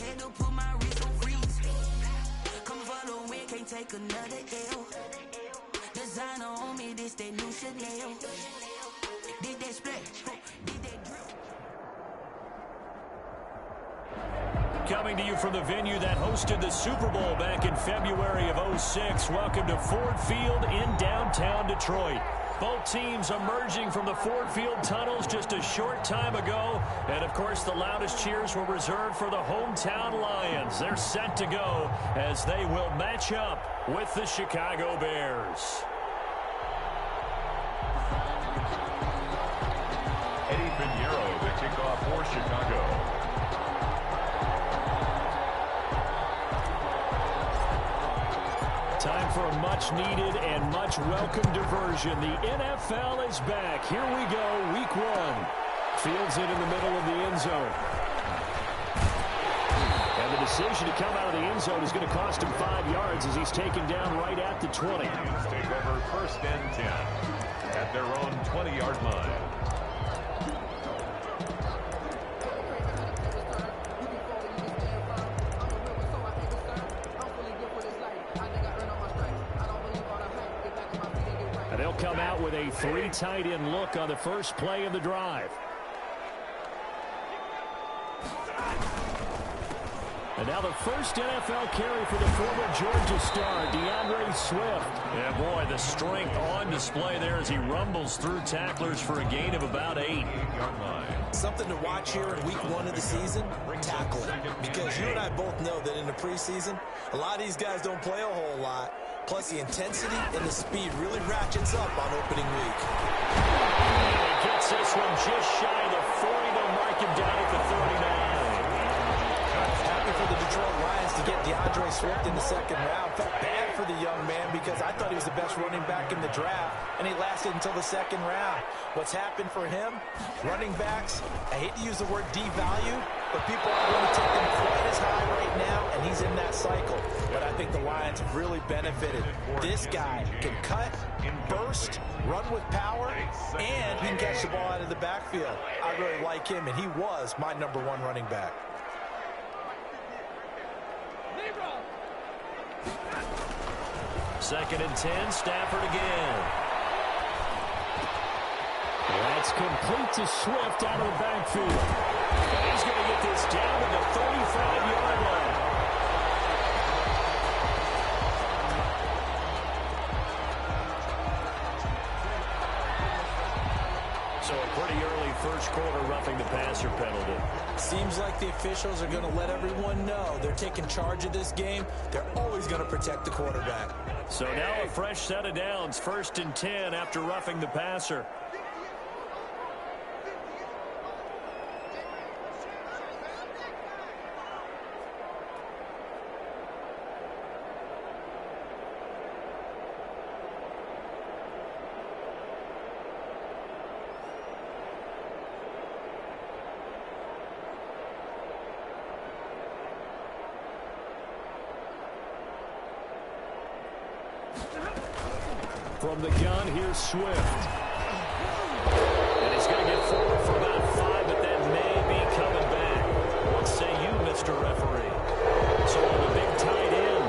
had to put my wrist on freeze. Coming for the win, can't take another L. Designer on me, this that new Chanel. Did that splash, did that drip. Coming to you from the venue that hosted the Super Bowl back in February of '06. Welcome to Ford Field in downtown Detroit. Both teams emerging from the Ford Field tunnels just a short time ago. And, of course, the loudest cheers were reserved for the hometown Lions. They're set to go as they will match up with the Chicago Bears. Eddie Pinheiro, the kickoff for Chicago. Time for a much-needed and much-welcome diversion. The NFL is back. Here we go, week one. Fields it in the middle of the end zone. And the decision to come out of the end zone is going to cost him 5 yards as he's taken down right at the 20. Take over 1st and 10 at their own 20-yard line. They'll come out with a 3 tight end look on the first play of the drive. And now the first NFL carry for the former Georgia star, DeAndre Swift. Yeah, boy, the strength on display there as he rumbles through tacklers for a gain of about 8. Something to watch here in week one of the season, tackling. Because you and I both know that in the preseason, a lot of these guys don't play a whole lot. Plus, the intensity and the speed really ratchets up on opening week. And he gets this one just shy of the 40. They'll mark him down at the 39. Happy for the Detroit Lions to get DeAndre Swift in the second round. Felt bad for the young man because I thought he was the best running back in the draft, and he lasted until the second round. What's happened for him? Running backs, I hate to use the word devalue, but people aren't going to take them quite as high right now, and he's in that cycle. But I think the Lions have really benefited. This guy can cut, burst, run with power, and he can catch the ball out of the backfield. I really like him, and he was my #1 running back. Second and 10, Stafford again. That's complete to Swift out of the backfield. And he's going to get this down to the 35-yard line. So a pretty early first quarter roughing the passer penalty. Seems like the officials are going to let everyone know they're taking charge of this game. They're always going to protect the quarterback. So now a fresh set of downs, 1st and 10 after roughing the passer. From the gun, here's Swift. And he's going to get forward for about 5, but that may be coming back. What say you, Mr. Referee? So on the big tight end.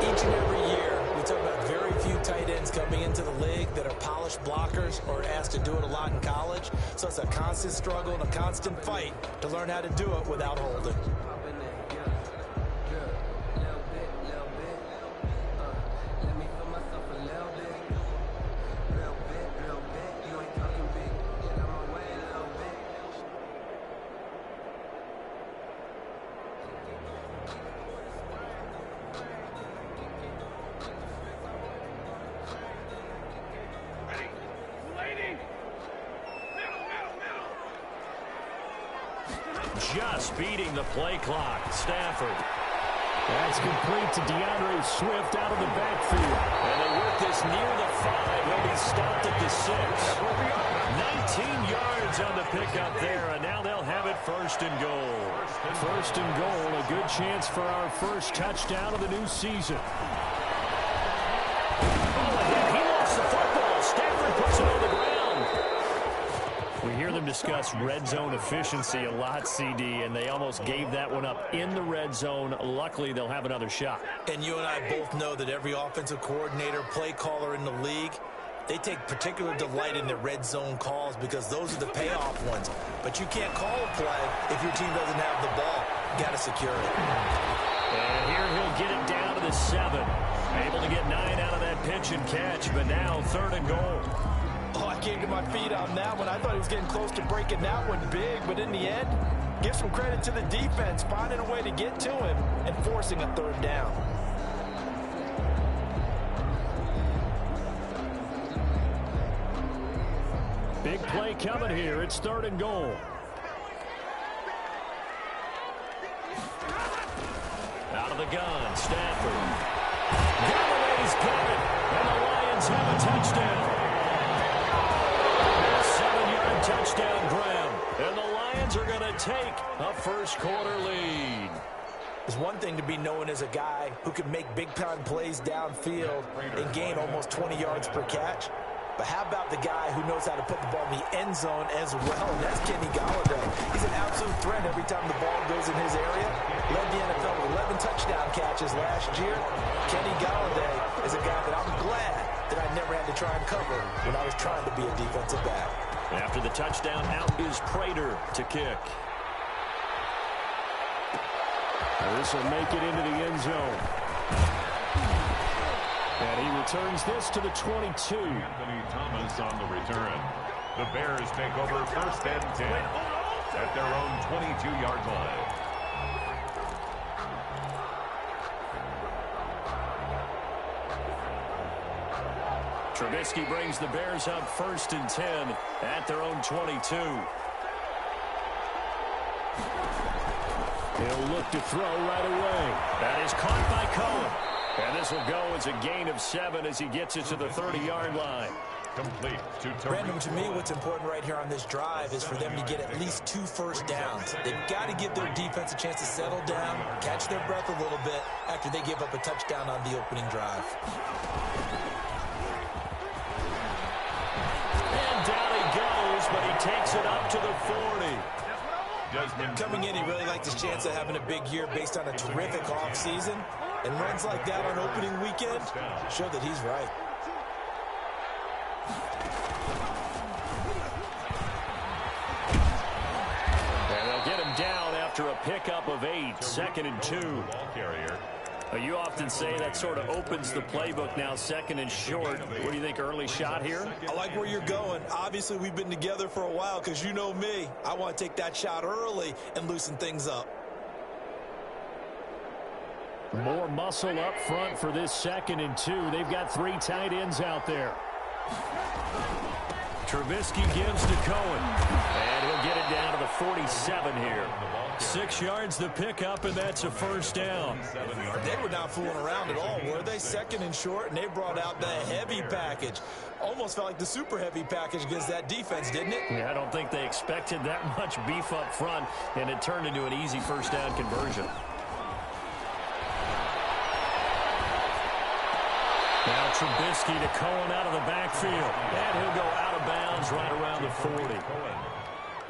Each and every year, we talk about very few tight ends coming into the league that are polished blockers or asked to do it a lot in college. So it's a constant struggle and a constant fight to learn how to do it without holding. Just beating the play clock. Stafford. That's complete to DeAndre Swift out of the backfield. And they work this near the 5. He'll be stopped at the 6. 19 yards on the pickup there, and now they'll have it 1st and goal. 1st and goal, a good chance for our first touchdown of the new season. Oh, and he lost the football. Stafford puts it on the ground. We hear them discuss red zone efficiency a lot, CD, and they almost gave that one up in the red zone. Luckily, they'll have another shot. And you and I both know that every offensive coordinator, play caller in the league, they take particular delight in their red zone calls because those are the payoff ones. But you can't call a play if your team doesn't have the ball. You got to secure it. And here he'll get it down to the 7. Able to get 9 out of that pitch and catch, but now 3rd and goal. Oh, I came to my feet on that one. I thought he was getting close to breaking that one big, but in the end, give some credit to the defense, finding a way to get to him and forcing a 3rd down. Big play coming here. It's 3rd and goal. Out of the gun, Stafford. Galladay's got it, and the Lions have a touchdown. A 7-yard touchdown grab, and the Lions are going to take a first-quarter lead. It's one thing to be known as a guy who can make big-time plays downfield and gain almost 20 yards per catch. But how about the guy who knows how to put the ball in the end zone as well, and that's Kenny Galladay. He's an absolute threat every time the ball goes in his area. Led the NFL with 11 touchdown catches last year. Kenny Galladay is a guy that I'm glad that I never had to try and cover when I was trying to be a defensive back. After the touchdown, out is Prater to kick. This will make it into the end zone. And he returns this to the 22. Anthony Thomas on the return. The Bears take over 1st and 10 at their own 22-yard line. Trubisky brings the Bears up 1st and 10 at their own 22. He'll look to throw right away. That is caught by Cohen. And this will go as a gain of 7 as he gets it to the 30-yard line. Complete to Brandon, to me, what's important right here on this drive is for them to get at least 2 first downs. They've got to give their defense a chance to settle down, catch their breath a little bit after they give up a touchdown on the opening drive. And down he goes, but he takes it up to the 40. Coming in, he really liked his chance of having a big year based on a terrific offseason. And runs like that on opening weekend show that he's right. And they'll get him down after a pickup of 8, 2nd and 2. ball carrier. You often say that sort of opens the playbook now, 2nd and short. What do you think, early shot here? I like where you're going. Obviously, we've been together for a while because you know me. I want to take that shot early and loosen things up. More muscle up front for this 2nd and 2. They've got 3 tight ends out there. Trubisky gives to Cohen. And he'll get it down to the 47 here. 6 yards the pickup, and that's a first down. They were not fooling around at all, were they? 2nd and short, and they brought out the heavy package. Almost felt like the super heavy package against that defense, didn't it? Yeah, I don't think they expected that much beef up front, and it turned into an easy first down conversion. Now Trubisky to Cohen out of the backfield. And he'll go out of bounds right around the 40.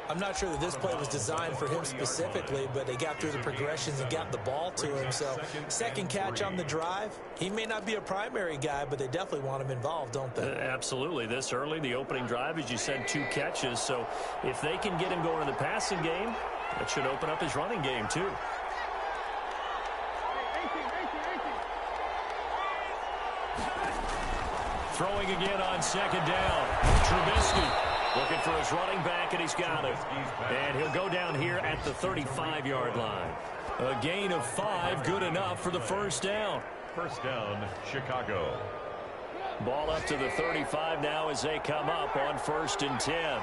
I'm not sure that this play was designed for him specifically, but they got through the progressions and got the ball to him. So, 2nd catch on the drive. He may not be a primary guy, but they definitely want him involved, don't they? Absolutely. This early, the opening drive, as you said, 2 catches. So, if they can get him going in the passing game, that should open up his running game, too. Throwing again on 2nd down. Trubisky looking for his running back, and he's got it. And he'll go down here at the 35-yard line. A gain of 5, good enough for the first down. First down, Chicago. Ball up to the 35 now as they come up on 1st and 10.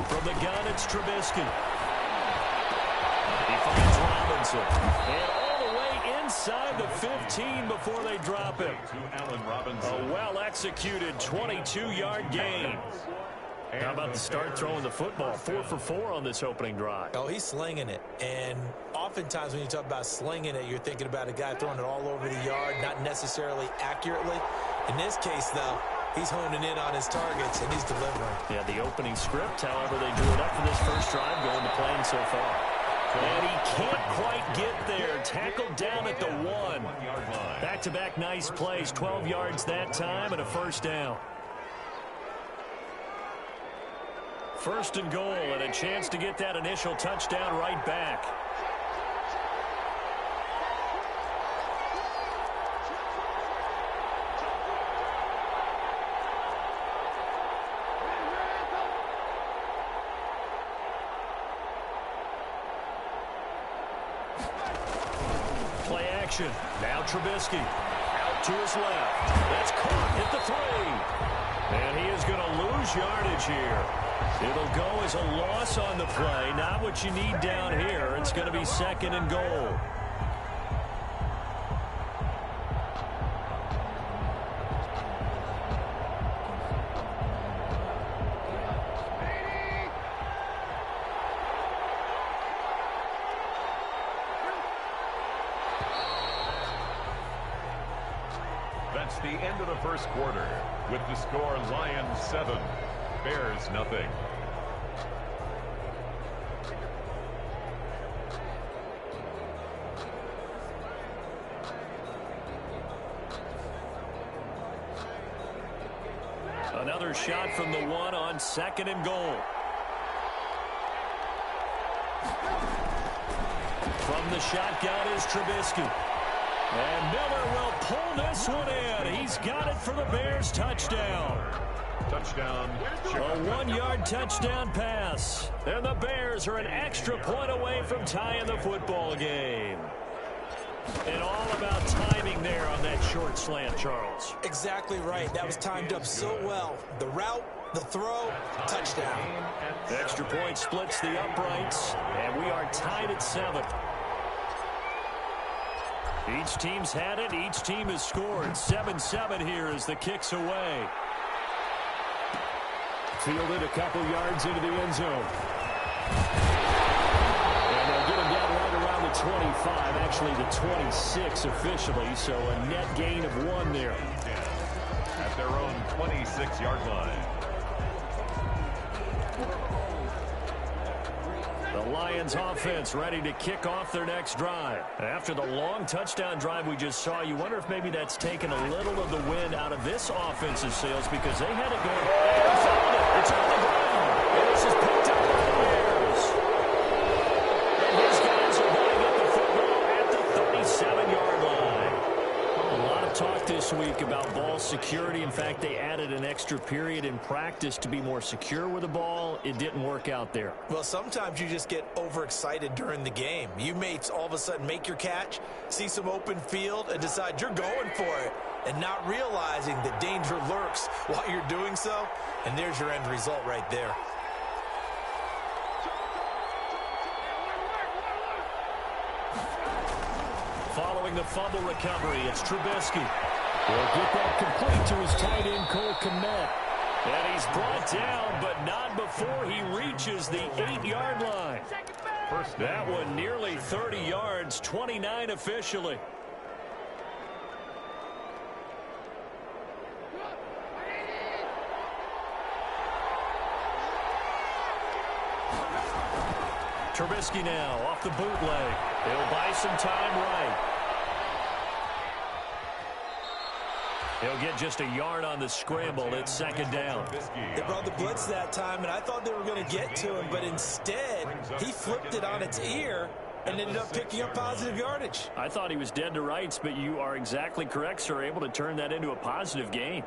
From the gun, it's Trubisky. He finds Robinson. And all the way inside the 15 before they drop him. To Allen Robinson. A well-executed 22-yard gain. How about the start throwing the football? 4 for 4 on this opening drive. Oh, he's slinging it. And oftentimes when you talk about slinging it, you're thinking about a guy throwing it all over the yard, not necessarily accurately. In this case, though, He's honing in on his targets, and he's delivering. Yeah, the opening script, however, they drew it up for this first drive, going to plan so far. And he can't quite get there. Tackled down at the 1. Back-to-back nice plays, 12 yards that time, and a first down. First and goal, and a chance to get that initial touchdown right back. Play action. Now Trubisky. Out to his left. That's caught at the 3. And he is going to lose yardage here. It'll go as a loss on the play. Not what you need down here. It's going to be second and goal. That's the end of the first quarter with the score Lions 7, Bears nothing. Another shot from the 1 on second and goal. From the shotgun is Trubisky. And Miller will pull this one in. He's got it for the Bears touchdown. Touchdown. A 1-yard touchdown pass. And the Bears are an extra point away from tying the football game. And all about timing there on that short slant, Charles. Exactly right. That was timed up so well. The route, the throw, touchdown. Extra point splits the uprights. And we are tied at 7. Each team's had it. Each team has scored. 7-7 here as the kick's away. Fielded a couple yards into the end zone. And they'll get him down right around the 25, actually the 26 officially, so a net gain of 1 there. At their own 26-yard line. The Lions offense ready to kick off their next drive. After the long touchdown drive we just saw, you wonder if maybe that's taken a little of the wind out of this offensive sails because they had it going. They found it. It's on the ground. And this is picked up by the Bears. And these guys are going to get the football at the 37-yard line. A lot of talk this week about ball security. In fact, they added an extra period in practice to be more secure with the ball. It didn't work out there. Well, sometimes you just get overexcited during the game. You may all of a sudden make your catch, see some open field, and decide you're going for it, and not realizing that danger lurks while you're doing so. And there's your end result right there. Following the fumble recovery, it's Trubisky. He'll get that complete to his tight end, Cole Kmet. And he's brought down, but not before he reaches the 8-yard line. That one nearly 30 yards, 29 officially. Trubisky now off the bootleg. He'll buy some time right. He'll get just a yard on the scramble. It's second down. They brought the blitz that time, and I thought they were going to get to him, but instead he flipped it on its ear and ended up picking up positive yardage. I thought he was dead to rights, but you are exactly correct, sir, able to turn that into a positive gain.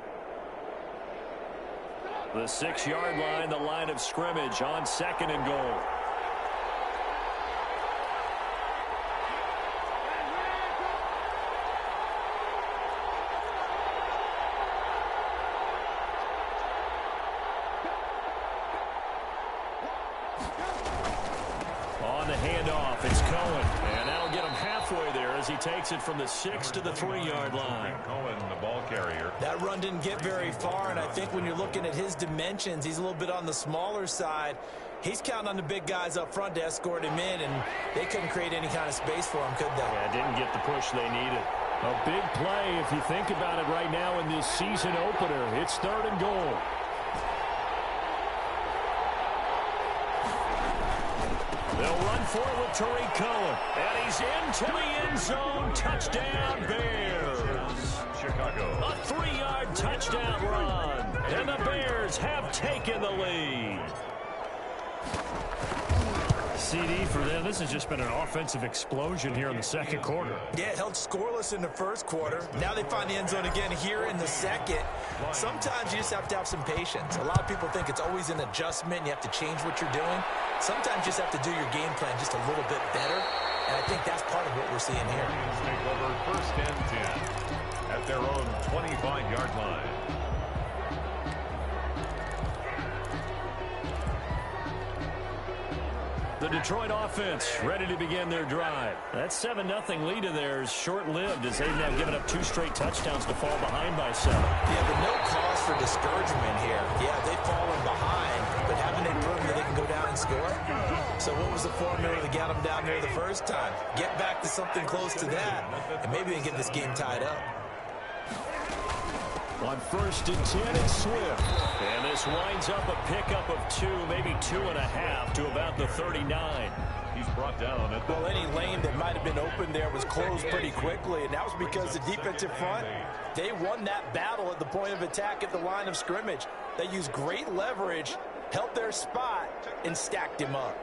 The 6-yard line, the line of scrimmage on second and goal. On the handoff, it's Cohen, and that'll get him halfway there as he takes it from the 6 to the 3-yard line. Cohen, the ball carrier. That run didn't get very far, and I think when you're looking at his dimensions, he's a little bit on the smaller side. He's counting on the big guys up front to escort him in, and they couldn't create any kind of space for him, could they? Yeah, didn't get the push they needed. A big play if you think about it right now in this season opener. It's 3rd and goal. They'll run for it with Tariq Cohen. And he's into the end zone. Touchdown, Bears. Chicago. A 3-yard touchdown run. And the Bears have taken the lead. CD for them. This has just been an offensive explosion here in the second quarter. Yeah, it held scoreless in the first quarter. Now they find the end zone again here in the second. Sometimes you just have to have some patience. A lot of people think it's always an adjustment. You have to change what you're doing. Sometimes you just have to do your game plan just a little bit better. And I think that's part of what we're seeing here. Take over 1st and 10 at their own 25-yard line. The Detroit offense ready to begin their drive. That 7-0 lead of theirs short-lived as they've now given up 2 straight touchdowns to fall behind by 7. Yeah, but no cause for discouragement here. Yeah, they've fallen behind, but haven't they proven that they can go down and score? So what was the formula that got them down there the first time? Get back to something close to that, and maybe they get this game tied up. On 1st and 10, it's Swift. And this winds up a pickup of 2, maybe 2.5 to about the 39. He's brought down at the... Well, any lane that might have been open there was closed pretty quickly, and that was because the defensive front, they won that battle at the point of attack at the line of scrimmage. They used great leverage, held their spot, and stacked him up.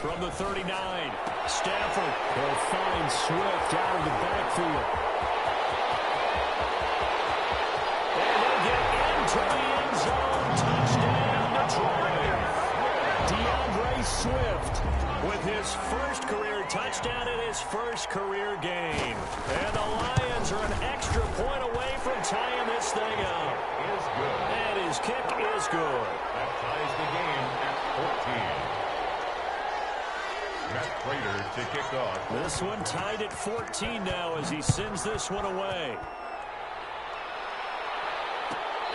From the 39, Stafford will find Swift out of the backfield. And they'll get into the end zone. Touchdown, Detroit. DeAndre Swift with his first career touchdown in his first career game. And the Lions are an extra point away from tying this thing up. And his kick is good. That ties the game at 14. Matt Prater to kick off. This one tied at 14 now as he sends this one away.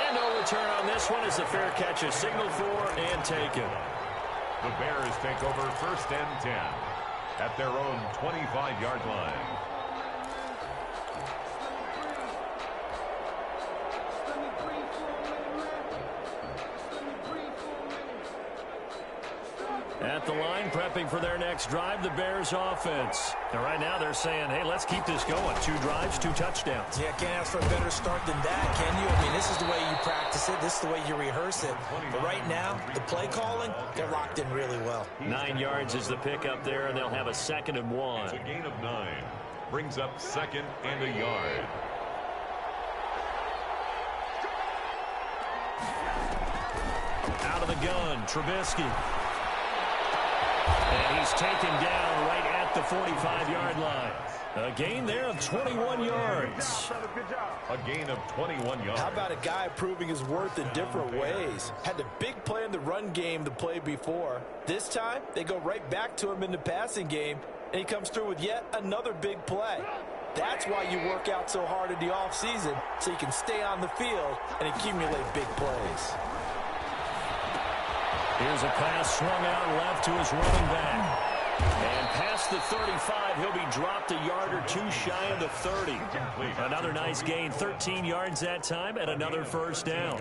And no return on this one as the fair catch is signaled for and taken. The Bears take over 1st and 10 at their own 25-yard line. At the line, prepping for their next drive, the Bears offense. And right now they're saying, hey, let's keep this going. 2 drives, 2 touchdowns. Yeah, can't ask for a better start than that, can you? I mean, this is the way you practice it. This is the way you rehearse it. But right now, the play calling, they're locked in really well. 9 yards is the pickup there, and they'll have a 2nd and 1. It's a gain of 9. Brings up 2nd and a yard. Out of the gun, Trubisky. And he's taken down right at the 45-yard line. A gain there of 21 yards. A gain of 21 yards. How about a guy proving his worth in different ways? Had the big play in the run game the play before. This time, they go right back to him in the passing game, and he comes through with yet another big play. That's why you work out so hard in the offseason, so you can stay on the field and accumulate big plays. Here's a pass swung out left to his running back. And past the 35, he'll be dropped a yard or 2 shy of the 30. Another nice gain, 13 yards that time, and another 1st down.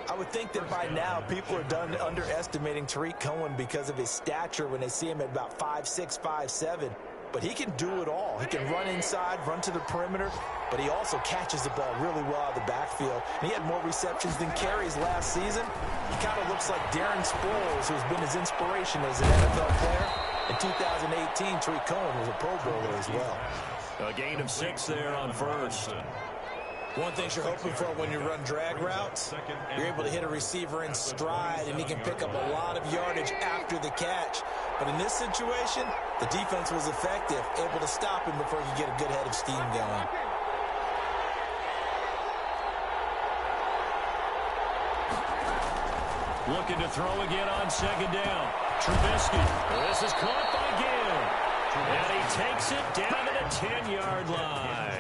I would think that by now people are done underestimating Tariq Cohen because of his stature when they see him at about 5'6", 5'7". But he can do it all. He can run inside, run to the perimeter, but he also catches the ball really well out of the backfield. And he had more receptions than carries last season. He kind of looks like Darren Sproles, who's been his inspiration as an NFL player. In 2018, Tariq Cohen was a Pro Bowler as well. A gain of 6 there on 1st. One thing you're hoping for when you run drag routes, you're able to hit a receiver in stride, and he can pick up a lot of yardage after the catch. But in this situation, the defense was effective, able to stop him before he could get a good head of steam going. Looking to throw again on 2nd down. Trubisky. This is caught by Gill. And he takes it down to the 10-yard line.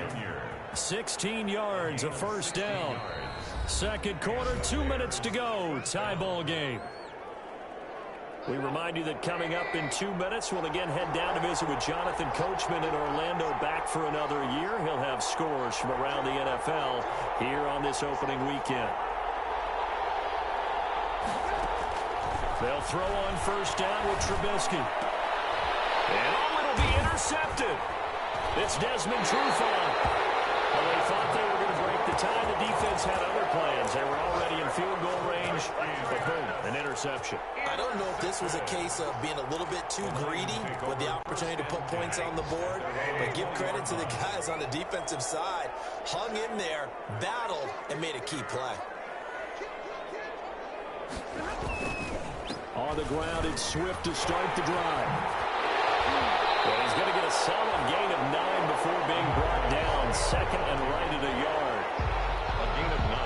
16 yards, a 1st down. Second quarter, 2 minutes to go. Tie ball game. We remind you that coming up in 2 minutes, we'll again head down to visit with Jonathan Coachman in Orlando, back for another year. He'll have scores from around the NFL here on this opening weekend. They'll throw on first down with Trubisky. And it'll be intercepted. It's Desmond Trufant. Well, they thought they were going to break the tie. The defense had other plans. They were already in field goal range, but boom, an interception. I don't know if this was a case of being a little bit too greedy with the opportunity to put points on the board, but give credit to the guys on the defensive side. Hung in there, battled, and made a key play. On the ground, it's Swift to start the drive. Well, he's going to get a solid gain of 9 before being brought down. Second and right at a yard. A gain of 9.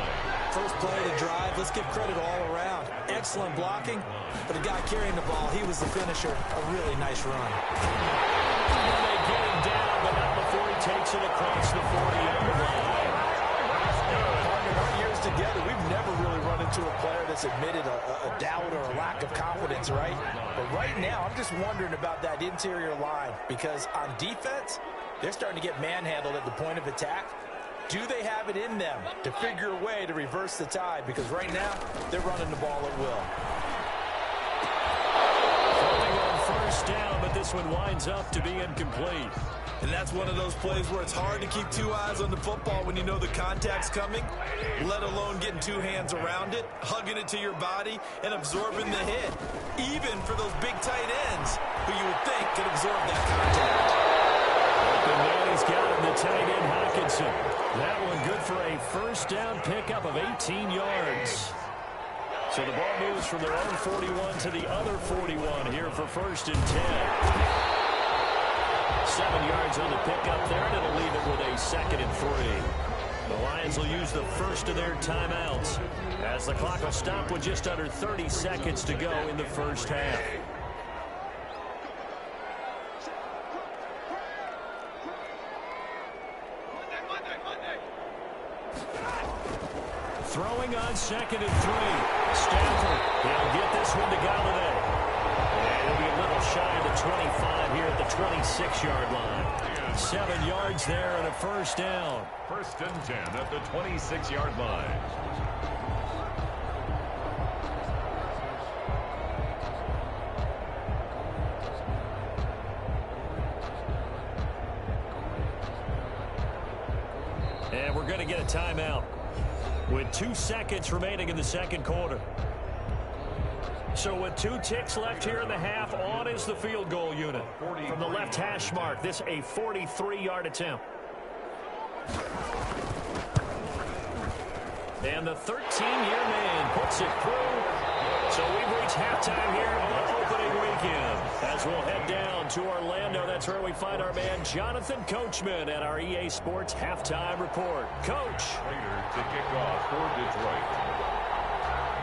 First play of the drive, let's give credit all around. Excellent blocking, but the guy carrying the ball, he was the finisher. A really nice run. And they get him down, but not before he takes it across the 40-yard line. In our years together, we've never really run into a player that's admitted a doubt or a lack of confidence, right? But right now, I'm just wondering about that interior line, because on defense, they're starting to get manhandled at the point of attack. Do they have it in them to figure a way to reverse the tide? Because right now, they're running the ball at will. Throwing on first down, but this one winds up to be incomplete. And that's one of those plays where it's hard to keep 2 eyes on the football when you know the contact's coming, let alone getting 2 hands around it, hugging it to your body, and absorbing the hit, even for those big tight ends who you would think could absorb that contact. And now he's got him, the tight end Hockenson. That one good for a first down pickup of 18 yards. So the ball moves from their own 41 to the other 41 here for first and 10. 7 yards on the pickup there, and it'll leave it with a 2nd and 3. The Lions will use the first of their timeouts as the clock will stop with just under 30 seconds to go in the first half. Throwing on 2nd and 3. Stafford, he'll get this one to Galladay. And it'll be a little shy of the 25 here at the 26-yard line. 7 yards there and a first down. First and 10 at the 26-yard line. And we're going to get a timeout with 2 seconds remaining in the second quarter. So with 2 ticks left here in the half, on is the field goal unit. From the left hash mark, this a 43-yard attempt. And the 13-year man puts it through. So we've reached halftime here on opening weekend. As we'll head down to Orlando, that's where we find our man Jonathan Coachman at our EA Sports Halftime Report. Coach. Raiders to kick off for Detroit.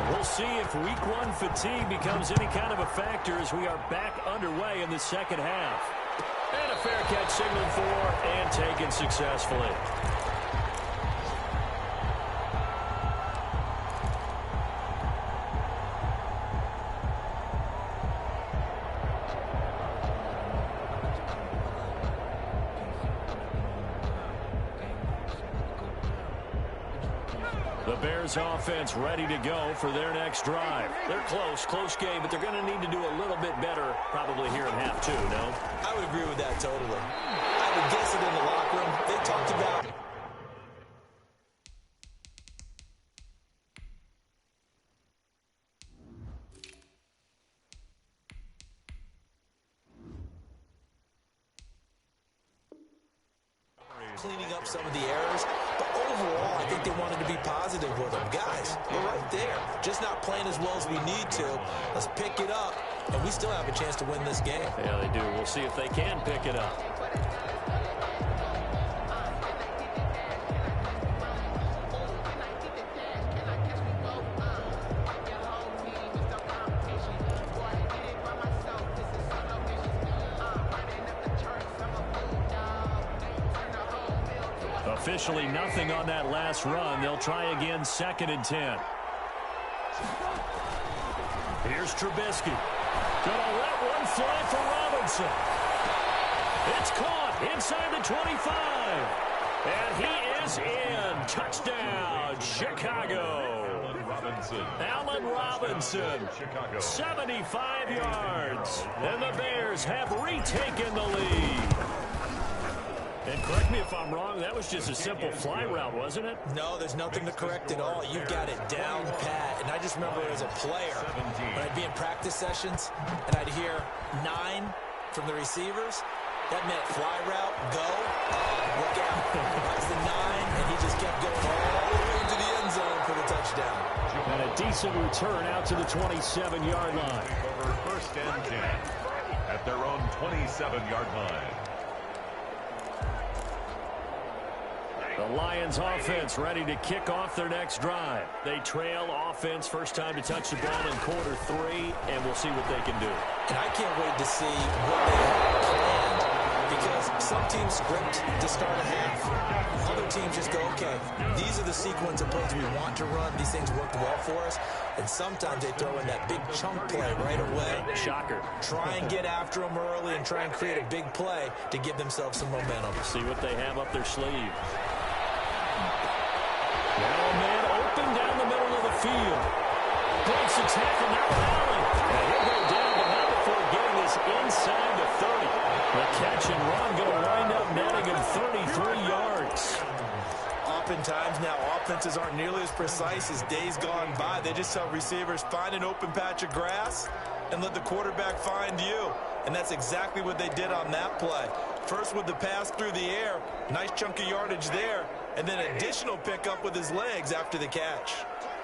We'll see if week 1 fatigue becomes any kind of a factor as we are back underway in the second half. And a fair catch signaled for and taken successfully. The Bears offense ready to go for their next drive. They're close game, but they're going to need to do a little bit better probably here in half 2, no? I would agree with that totally. I would guess it in the locker room. They talked about cleaning up some of the errors, but overall, I think they wanted to be positive with them. Guys, we're right there. Just not playing as well as we need to. Let's pick it up, and we still have a chance to win this game. Yeah, they do. We'll see if they can pick it up. Officially nothing on that last run. They'll try again, 2nd and 10. Here's Trubisky. Gonna let one fly for Robinson. It's caught inside the 25. And he is in. Touchdown, Chicago. Allen Robinson, 75 yards. And the Bears have retaken the lead. And correct me if I'm wrong, that was just a simple fly route, wasn't it? No, there's nothing to correct at all. You've got it down pat. And I just remember as a player, when I'd be in practice sessions, and I'd hear 9 from the receivers, that meant fly route, go, look out. That's the 9, and he just kept going all the way into the end zone for the touchdown. And a decent return out to the 27-yard line. Over first and 10 at their own 27-yard line. The Lions offense ready to kick off their next drive. They trail offense, first time to touch the ball in quarter 3, and we'll see what they can do. And I can't wait to see what they have planned, because some teams script to start a half. Other teams just go, okay, these are the sequence of plays we want to run. These things worked well for us. And sometimes they throw in that big chunk play right away. Shocker. Try and get after them early and try and create a big play to give themselves some momentum. See what they have up their sleeve. Now a man open down the middle of the field. Breaks the tackle, now Allen. And he'll go down, but not before getting this inside the 30. The catch and run going to wind up netting him 33 yards. Oftentimes now offenses aren't nearly as precise as days gone by. They just tell receivers, find an open patch of grass and let the quarterback find you. And that's exactly what they did on that play. First with the pass through the air, nice chunk of yardage there, and then additional pickup with his legs after the catch.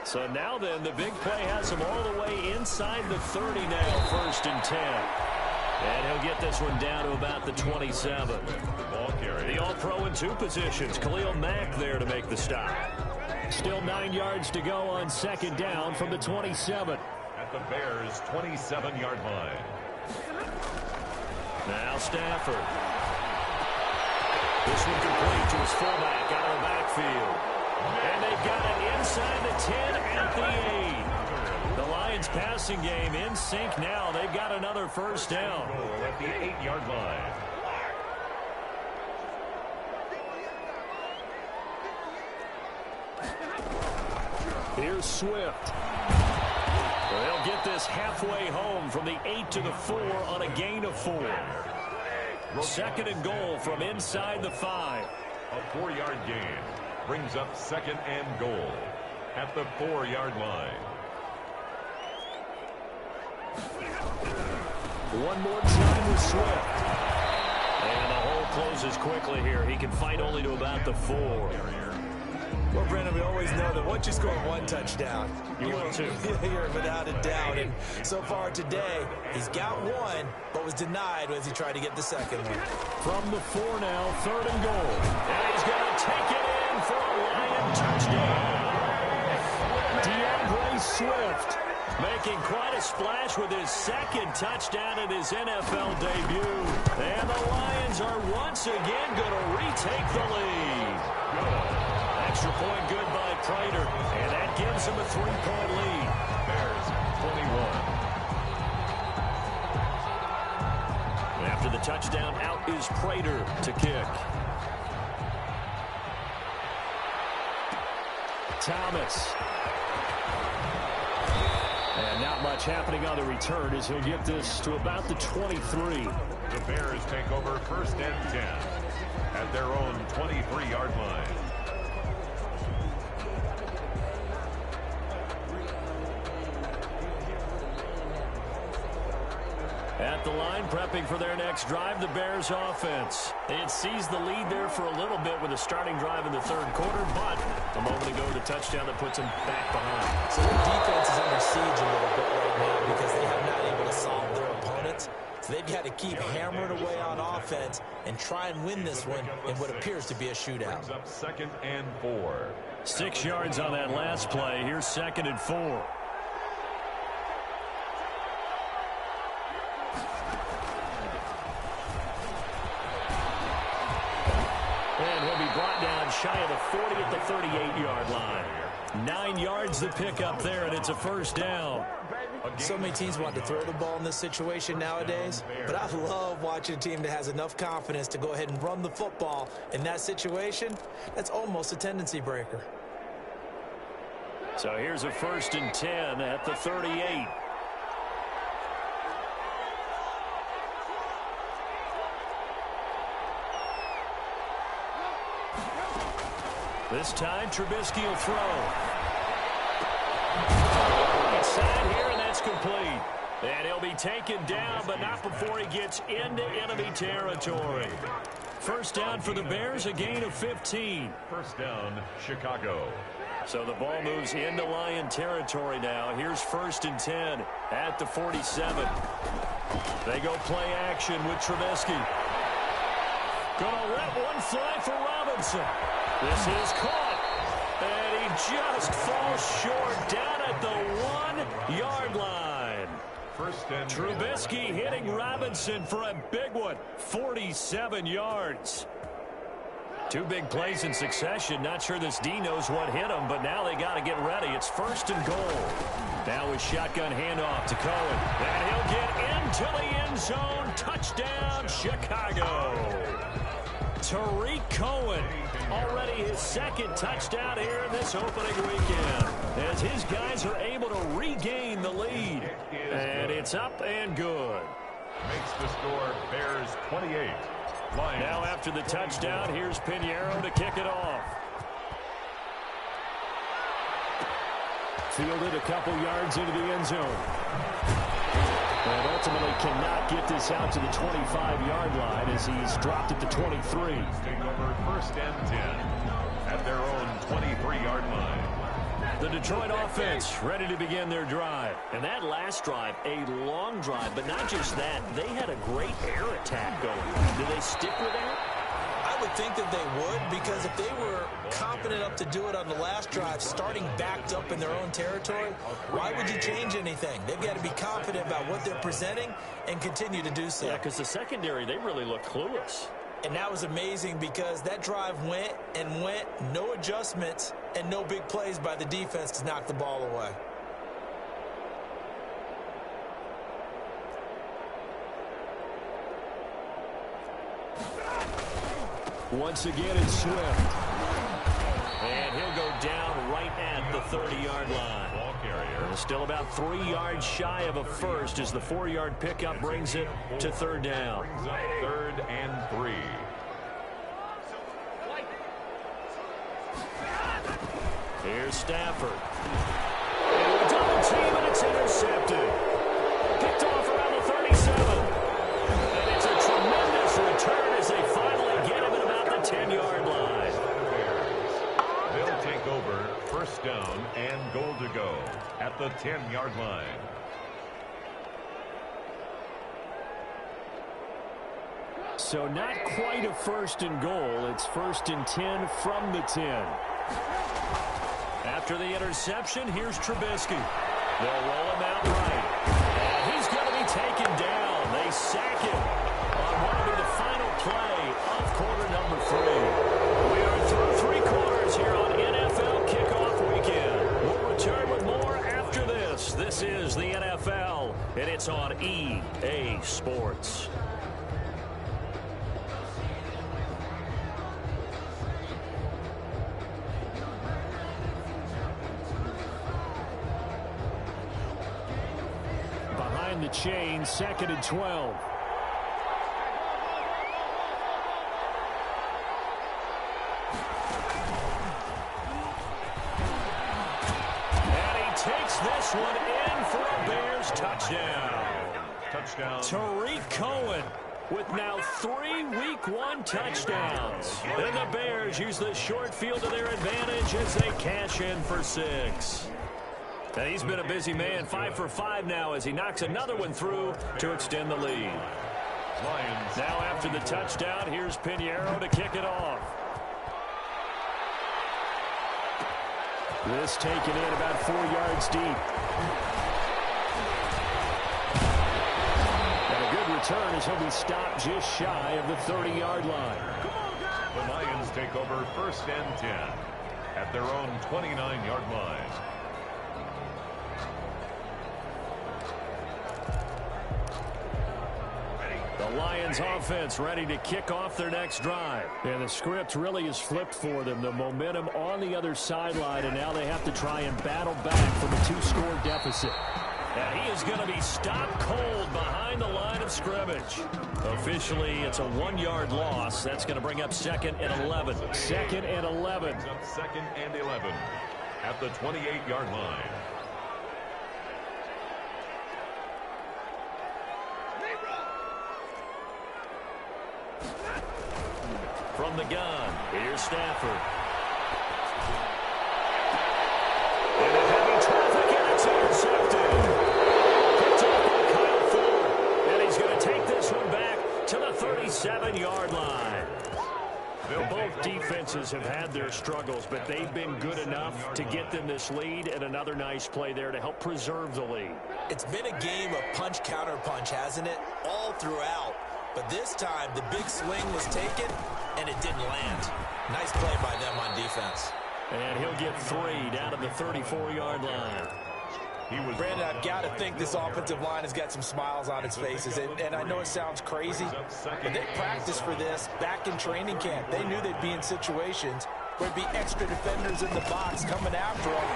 So now then, the big play has him all the way inside the 30 now, first and 10. And he'll get this one down to about the 27. Ball carry. The All-Pro in 2 positions. Khalil Mack there to make the stop. Still 9 yards to go on second down from the 27. At the Bears' 27-yard line. Now Stafford. This one complete to his fullback out of the backfield. And they've got it inside the 10 at the 8. The Lions passing game in sync now. They've got another first down. Goal at the 8-yard line. Here's Swift. They'll get this halfway home from the 8 to the 4 on a gain of 4. Second and goal from inside the 5. A 4-yard gain brings up second and goal at the 4-yard line. One more time with Swift. And the hole closes quickly here. He can fight only to about the 4. Well, Brandon, we always know that once you score 1 touchdown, you want 2. You're without a doubt. And so far today, he's got 1, but was denied as he tried to get the second one. From the 4 now, third and goal. And he's going to take it in for a Lion touchdown. DeAndre Swift making quite a splash with his second touchdown in his NFL debut. And the Lions are once again going to retake the lead. Extra point good by Prater, and that gives him a 3-point lead. Bears 21. After the touchdown, out is Prater to kick. Thomas. And not much happening on the return as he'll get this to about the 23. The Bears take over first and 10 at their own 23-yard line. At the line, prepping for their next drive, the Bears offense. They had seized the lead there for a little bit with a starting drive in the third quarter, but a moment ago, the touchdown that puts them back behind. So their defense is under siege a little bit right now because they have not able to solve their opponents. So they've got to keep hammering away on offense and try and win this one in what appears to be a shootout. Brings up second and 4. 6 yards on that last play. Here's second and 4. And he'll be brought down shy of the 40 at the 38-yard line. 9 yards to pick up there, and it's a first down. So many teams want to throw the ball in this situation nowadays, but I love watching a team that has enough confidence to go ahead and run the football. In that situation, that's almost a tendency breaker. So here's a 1st and 10 at the 38. This time, Trubisky will throw. Inside here, and that's complete. And he'll be taken down, but not before he gets into enemy territory. 1st down for the Bears, a gain of 15. 1st down, Chicago. So the ball moves into Lion territory now. Here's 1st and 10 at the 47. They go play action with Trubisky. Gonna let one fly for Robinson. This is caught, and he just falls short down at the 1-yard line. 1st and Trubisky hitting Robinson for a big one, 47 yards. 2 big plays in succession. Not sure this D knows what hit him, but now they got to get ready. It's 1st and goal. Now with shotgun handoff to Cohen, and he'll get into the end zone. Touchdown, Chicago. Tariq Cohen, already his 2nd touchdown here in this opening weekend, as his guys are able to regain the lead. And it's up and good. Makes the score Bears 28. Lions now after the touchdown, here's Pinheiro to kick it off. Fielded a couple yards into the end zone. And ultimately cannot get this out to the 25-yard line as he's dropped at the 23. Take over 1st and 10 at their own 23-yard line. The Detroit offense ready to begin their drive. And that last drive, a long drive, but not just that. They had a great air attack going. Do they stick with that? I would think that they would, because if they were confident enough to do it on the last drive, starting backed up in their own territory, why would you change anything? They've got to be confident about what they're presenting and continue to do so. Yeah, because the secondary, they really look clueless. And that was amazing because that drive went and went, no adjustments, and no big plays by the defense to knock the ball away. Once again, it's Swift. And he'll go down right at the 30-yard line. Ball carrier. Still about 3 yards shy of a first as the 4-yard pickup brings it to 3rd down. Brings up 3rd and 3. Here's Stafford. And a double team, and it's intercepted. Picked off around the 37. And it's a tremendous return as they finally get him at about the 10-yard line. They'll take over 1st down and goal to go at the 10-yard line. So not quite a 1st and goal. It's 1st and 10 from the 10. After the interception, here's Trubisky. They'll roll him out right. And he's going to be taken down. They sack him on what will be the final play of quarter number 3. We are through 3 quarters here on NFL Kickoff Weekend. We'll return with more after this. This is the NFL, and it's on EA Sports. The chain, 2nd and 12. And he takes this one in for a Bears touchdown. Touchdown. Tariq Cohen with now 3 Week 1 touchdowns. And the Bears use the short field to their advantage as they cash in for 6. And he's been a busy man, 5 for 5 now as he knocks another one through to extend the lead. Lions. Now after the touchdown, here's Pinheiro to kick it off. This taken in about 4 yards deep. And a good return as he'll be stopped just shy of the 30-yard line. The Lions take over 1st and 10 at their own 29-yard line. The Lions offense ready to kick off their next drive. And the script really is flipped for them. The momentum on the other sideline, and now they have to try and battle back from a 2-score deficit. And he is going to be stopped cold behind the line of scrimmage. Officially, it's a 1-yard loss. That's going to bring up 2nd and 11. 2nd and 11. Second and 11 at the 28-yard line. From the gun, here's Stafford. Into heavy traffic, and it's intercepted. Picked up by Kyle Ford. And he's going to take this one back to the 37-yard line. Both defenses have had their struggles, but they've been good enough to get them this lead, and another nice play there to help preserve the lead. It's been a game of punch-counter-punch, hasn't it? All throughout. But this time, the big swing was taken, and it didn't land. Nice play by them on defense. And he'll get 3 down to the 34-yard line. Brandon, I've got to think this offensive line has got some smiles on its faces. And I know it sounds crazy, but they practiced for this back in training camp. They knew they'd be in situations where there'd be extra defenders in the box coming after them,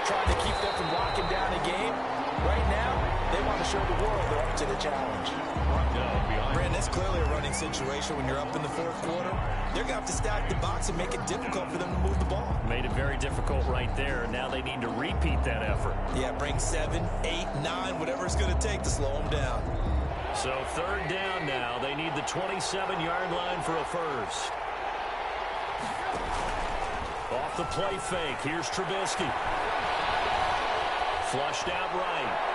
trying to keep them from locking down a game. Right now, they want to show the world they're up to the challenge. Brandon, that's clearly a running situation when you're up in the fourth quarter. They're going to have to stack the box and make it difficult for them to move the ball. Made it very difficult right there. Now they need to repeat that effort. Yeah, bring 7, 8, 9, whatever it's going to take to slow them down. So 3rd down now. They need the 27-yard line for a first. Off the play fake. Here's Trubisky. Flushed out right.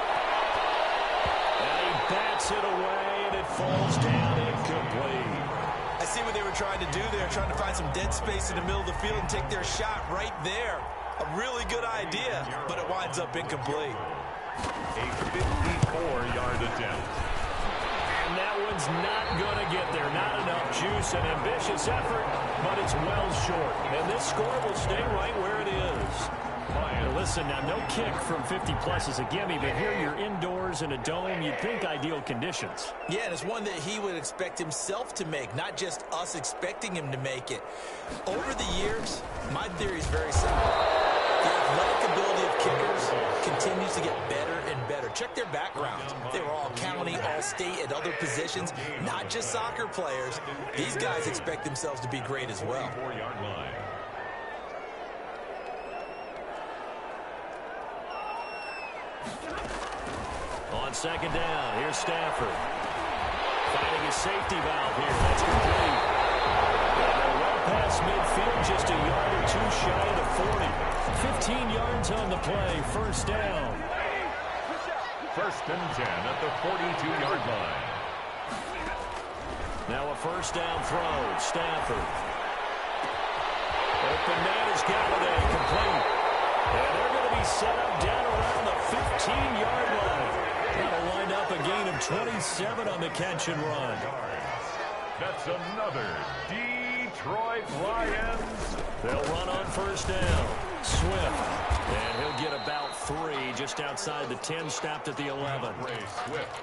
And he bats it away, and it falls down incomplete. I see what they were trying to do there, trying to find some dead space in the middle of the field and take their shot right there. A really good idea, but it winds up incomplete. A 54-yard attempt. And that one's not going to get there. Not enough juice, an ambitious effort, but it's well short. And this score will stay right where it is. Now listen, now no kick from 50-plus is a gimme, but here you're indoors in a dome. You'd think ideal conditions. Yeah, and it's one that he would expect himself to make, not just us expecting him to make it. Over the years, my theory is very simple. The athletic ability of kickers continues to get better and better. Check their background. They were all county, all state, at other positions, not just soccer players. These guys expect themselves to be great as well. 4-yard line. On 2nd down, here's Stafford. Finding his safety valve here. That's complete. Well past midfield, just a yard or 2 shy of the 40. 15 yards on the play, 1st down. 1st and 10 at the 42-yard line. Now a 1st down throw, Stafford. Open man is Galladay, complete. And they're going to be set up down around the 15-yard line. That'll wind up a gain of 27 on the catch and run. That's another Detroit Lions. They'll run on 1st down. Swift. And he'll get about 3 just outside the 10, stopped at the 11.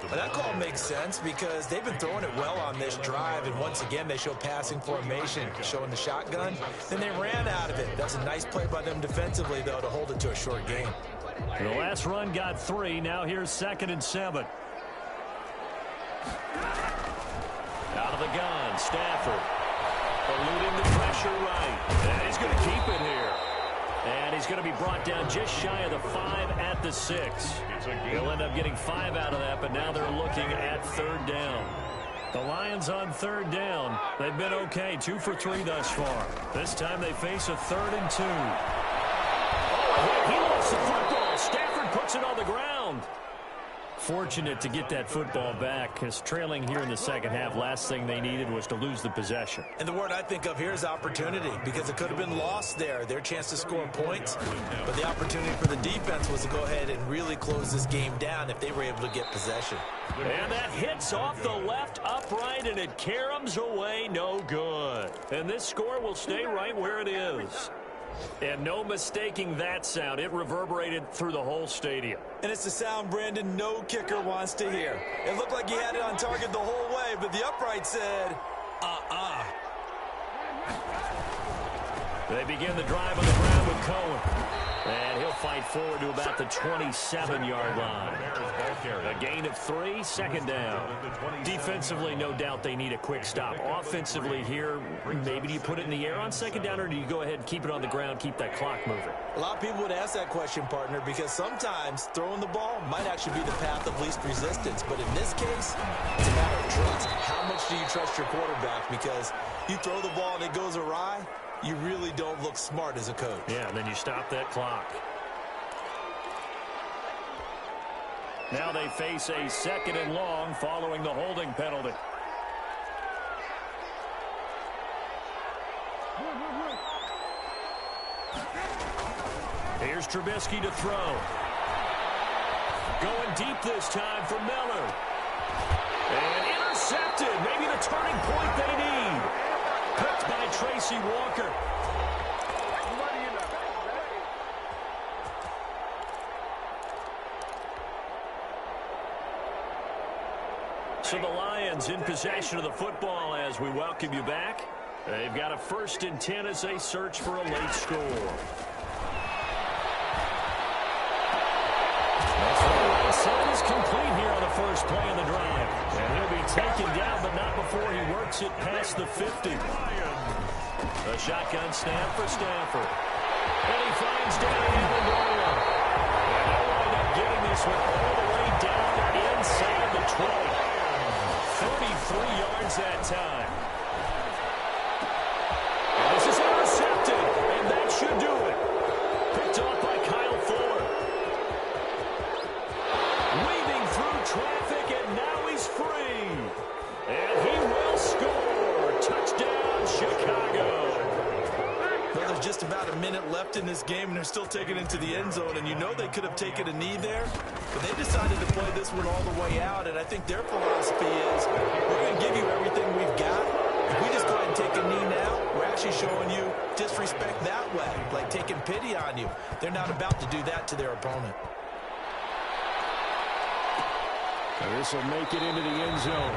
But that call makes sense because they've been throwing it well on this drive, and once again they show passing formation, showing the shotgun. Then they ran out of it. That's a nice play by them defensively, though, to hold it to a short game. The last run got 3. Now here's 2nd and 7. Out of the gun, Stafford. Eluding the pressure right. And he's going to keep it here. And he's going to be brought down just shy of the 5 at the 6. He'll end up getting 5 out of that, but now they're looking at 3rd down. The Lions on 3rd down. They've been okay, 2 for 3 thus far. This time they face a 3rd and 2. Oh, he lost the football. Stafford puts it on the ground. Fortunate to get that football back, because trailing here in the 2nd half, last thing they needed was to lose the possession. And the word I think of here is opportunity, because it could have been lost there, their chance to score points. But the opportunity for the defense was to go ahead and really close this game down if they were able to get possession. And that hits off the left upright, and it caroms away, no good. And this score will stay right where it is. And no mistaking that sound. It reverberated through the whole stadium. And it's the sound, Brandon, no kicker wants to hear. It looked like he had it on target the whole way, but the upright said, They begin the drive on the ground with Cohen. And he'll fight forward to about the 27-yard line. A gain of 3, second down. Defensively, no doubt they need a quick stop. Offensively here, maybe do you put it in the air on second down, or do you go ahead and keep it on the ground, keep that clock moving? A lot of people would ask that question, partner, because sometimes throwing the ball might actually be the path of least resistance. But in this case, it's a matter of trust. How much do you trust your quarterback? Because you throw the ball and it goes awry, you really don't look smart as a coach. Yeah, and then you stop that clock. Now they face a second and long following the holding penalty. Here's Trubisky to throw. Going deep this time for Miller. And intercepted. Maybe the turning point they need. Picked by Tracy Walker. So the Lions in possession of the football as we welcome you back. They've got a 1st and 10 as they search for a late score. That's right. Set is complete here on the first play of the drive. And he'll be taken down, but not before he works it past the 50. A shotgun snap for Stafford. And he finds Danny Amendola. And they'll wind up getting this one all the way down inside the 20. 33 yards that time. And this is intercepted, and that should do it. Picked off by Kyle Fuller. Weaving through traffic, and now he's free. And he will score. Touchdown, Chicago. Well, there's just about a minute left in this game, and they're still taking it into the end zone. And you know they could have taken a knee there, but they decided to play this one all the way out. And I think their philosophy is, we're going to give you everything we've got. If we just go ahead and take a knee now, we're actually showing you disrespect that way, like taking pity on you. They're not about to do that to their opponent. This will make it into the end zone.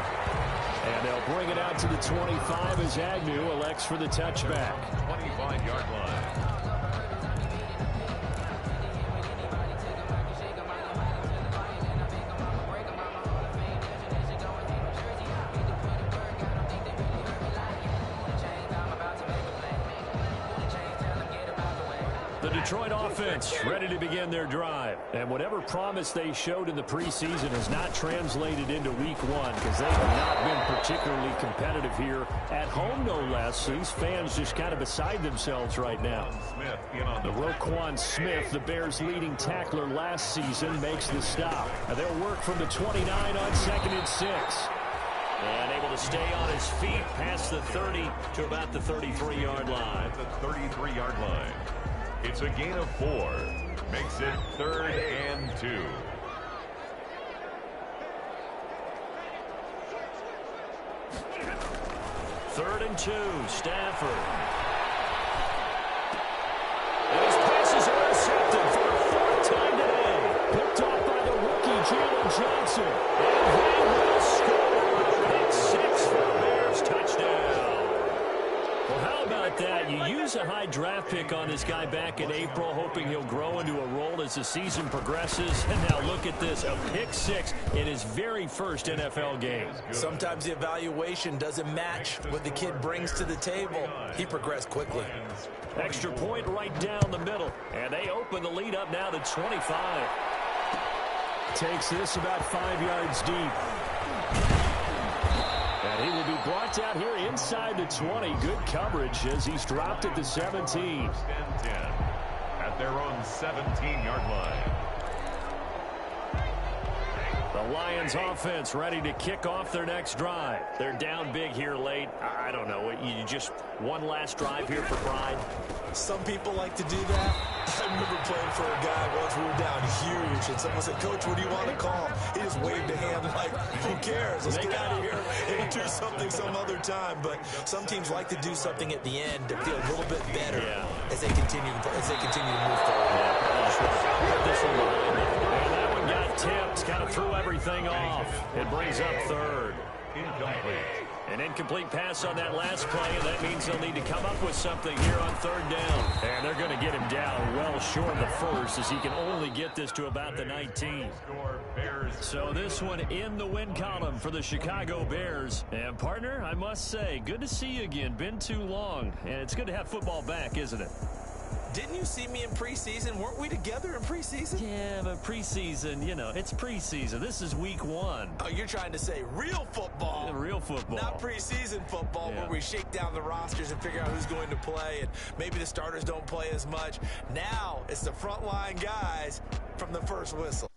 And they'll bring it out to the 25 as Agnew elects for the touchback. 25-yard line. Detroit offense ready to begin their drive. And whatever promise they showed in the preseason has not translated into week 1 because they have not been particularly competitive here at home, no less. These fans just kind of beside themselves right now. The Roquan Smith, the Bears' leading tackler last season, makes the stop. Now they'll work from the 29 on 2nd and 6. And able to stay on his feet past the 30 to about the 33-yard line. The 33-yard line. It's a gain of 4. Makes it 3rd and 2. Third and 2, Stafford. And his pass is intercepted for the 4th time today. Picked off by the rookie, Jalen Johnson. And he will score. Pick 6 for the Bears. Touchdown. Well, how about that? You use a high draft pick on this guy back in April, hoping he'll grow into a role as the season progresses. And now look at this, a pick 6 in his very first NFL game. Sometimes the evaluation doesn't match what the kid brings to the table. He progressed quickly. Extra point right down the middle. And they open the lead up now to 25. Takes this about 5 yards deep. And he will be brought down here inside the 20. Good coverage as he's dropped at the 17. At their own 17-yard line. The Lions offense ready to kick off their next drive. They're down big here late. I don't know. You just one last drive here for pride? Some people like to do that. I remember playing for a guy once. We were down huge, and someone said, "Coach, what do you want to call?" He just waved a hand like, who cares? Let's get out of here and do something some other time. But some teams like to do something at the end to feel a little bit better. Yeah. as they continue to move forward. Put this one behind them. And that one got tipped, kind of threw everything off. It brings up third. Incomplete. An incomplete pass on that last play, and that means they'll need to come up with something here on third down. And they're going to get him down well short of the first, as he can only get this to about the 19. So this one in the win column for the Chicago Bears. And partner, I must say, good to see you again. Been too long, and it's good to have football back, isn't it? Didn't you see me in preseason? Weren't we together in preseason? Yeah, but preseason, you know, it's preseason. This is week 1. Oh, you're trying to say real football. Yeah, real football. Not preseason football, Yeah. where we shake down the rosters and figure out who's going to play, and maybe the starters don't play as much. Now it's the frontline guys from the first whistle.